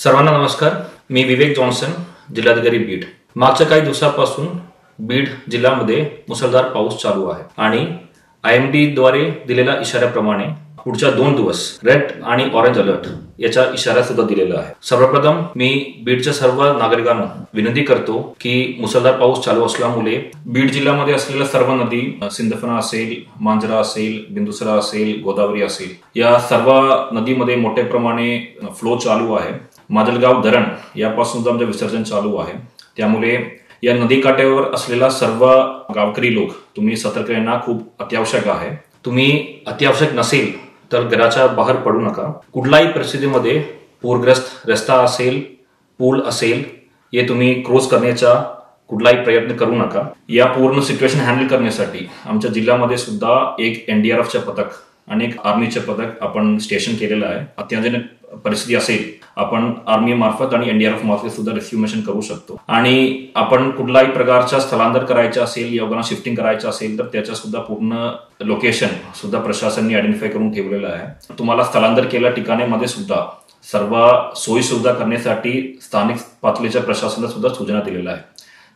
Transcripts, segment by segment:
सर्वांना नमस्कार. मी विवेक जॉन्सन, जिल्हाधिकारी बीड. मागच्या काही दिवसापासून बीड जिल्ह्यामध्ये मुसळधार पाऊस चालू आहे आणि IMD द्वारे दिलेल्या इशाऱ्याप्रमाणे पुढच्या 2 दिवस रेड आणि ऑरेंज अलर्ट याचा इशारा सुद्धा दिलेला आहे. सर्वप्रथम मी बीडच्या सर्व नागरिकांना विनंती करतो की मुसळधार पाऊस चालू असल्यामुळे बीड जिल्ह्यामध्ये असलेल्या सर्व नदी, सिंदफणा असेल, मांजरा असेल, बिंदुसरा असेल, गोदावरी असेल, या सर्व नदीमध्ये मोठ्या प्रमाणे फ्लो चालू आहे. माजलगाव धरण यापासून आमचं विसर्जन चालू आहे. त्यामुळे या नदीकाठ्यावर असलेला सर्व गावकरी लोक तुम्ही सतर्क राहणं खूप अत्यावश्यक आहे. तुम्ही अत्यावश्यक नसेल तर घराच्या बाहेर पडू नका. कुठल्याही परिस्थितीमध्ये पूरग्रस्त रस्ता असेल, पूल असेल, हे तुम्ही क्रॉस करण्याचा कुठलाही प्रयत्न करू नका. या पूर्ण सिच्युएशन हँडल करण्यासाठी आमच्या जिल्ह्यामध्ये सुद्धा एक NDRFचे पथक आणि एक आर्मीचे पथक आपण स्टेशन केलेलं आहे. अत्यावश्यक परिस्थिती असेल आपण आर्मी मार्फत आणि NDRF मार्फत सुद्धा रेस्क्यू मिशन करू शकतो. आणि आपण कुठल्याही प्रकारचा स्थलांतर करायचं असेल, योजना शिफ्टिंग करायचं असेल तर त्याचा सुद्धा पूर्ण लोकेशन सुद्धा प्रशासनाने आयडेंटिफाय करून ठेवलेलं आहे. तुम्हाला स्थलांतर केलेल्या ठिकाणामध्ये सुद्धा सर्व सोयी सुविधा करण्यासाठी स्थानिक पातळीच्या प्रशासनाला सुद्धा सूचना दिलेल्या आहे.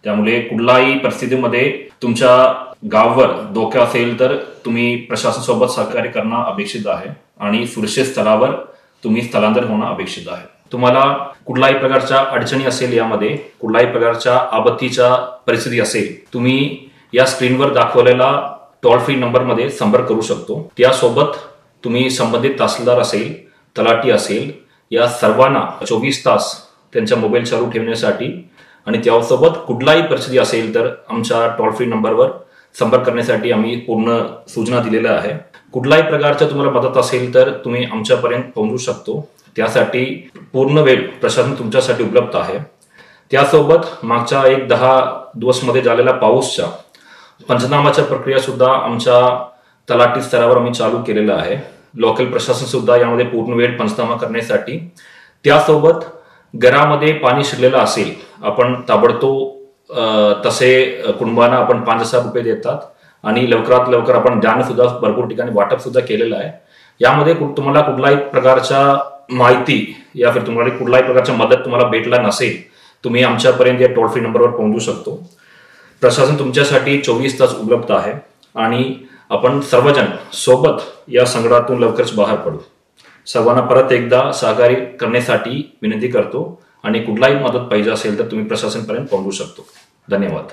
त्यामुळे कुठल्याही परिस्थितीमध्ये तुमच्या गावावर धोका असेल तर तुम्ही प्रशासनासोबत सहकार्य करणं अपेक्षित आहे आणि सुरक्षित स्थळावर तुम्ही स्थलांतर होणं अपेक्षित आहे. तुम्हाला कुठल्याही प्रकारच्या अडचणी असेल, यामध्ये कुठल्याही प्रकारच्या आपत्तीच्या परिस्थिती असेल, तुम्ही या स्क्रीनवर दाखवलेला टोल फ्री नंबरमध्ये संपर्क करू शकतो. त्यासोबत तुम्ही संबंधित तहसीलदार असेल, तलाठी असेल, या सर्वांना 24 तास त्यांचा मोबाईल चालू ठेवण्यासाठी आणि त्यासोबत कुठलाही परिस्थिती असेल तर आमच्या टोल फ्री नंबरवर संपर्क करण्यासाठी आम्ही पूर्ण सूचना दिलेल्या आहे. कुठल्याही प्रकारच्या तुम्हाला मदत असेल तर तुम्ही आमच्यापर्यंत पोहोचू शकतो. त्यासाठी पूर्ण वेळ प्रशासन तुमच्यासाठी उपलब्ध आहे. त्यासोबत मागच्या 10 दिवसमध्ये झालेल्या पाऊसच्या पंचनामाच्या प्रक्रिया सुद्धा आमच्या तलाठी स्तरावर आम्ही चालू केलेला आहे. लोकल प्रशासन सुद्धा यामध्ये पूर्ण वेळ पंचनामा करण्यासाठी. त्यासोबत घरामध्ये पाणी शिरलेलं असेल, आपण ताबडतोब तसे कुटुंबांना आपण 5,000 रुपये देतात आणि लवकरात लवकर आपण धान्य सुद्धा भरपूर ठिकाणी वाटप सुद्धा केलेलं आहे. यामध्ये तुम्हाला कुठल्याही प्रकारच्या माहिती या फिर तुम्हाला कुठल्याही प्रकारच्या मदत तुम्हाला भेटला नसेल, तुम्ही आमच्यापर्यंत या टोल फ्री नंबरवर पोहोचू शकतो. प्रशासन तुमच्यासाठी 24 तास उपलब्ध आहे आणि आपण सर्वजण सोबत या संकटातून लवकरच बाहेर पडू. सर्वांना परत एकदा सहकार्य करण्यासाठी विनंती करतो आणि कुठलाही मदत पाहिजे असेल तर तुम्ही प्रशासनपर्यंत पोहोचू शकतो. धन्यवाद.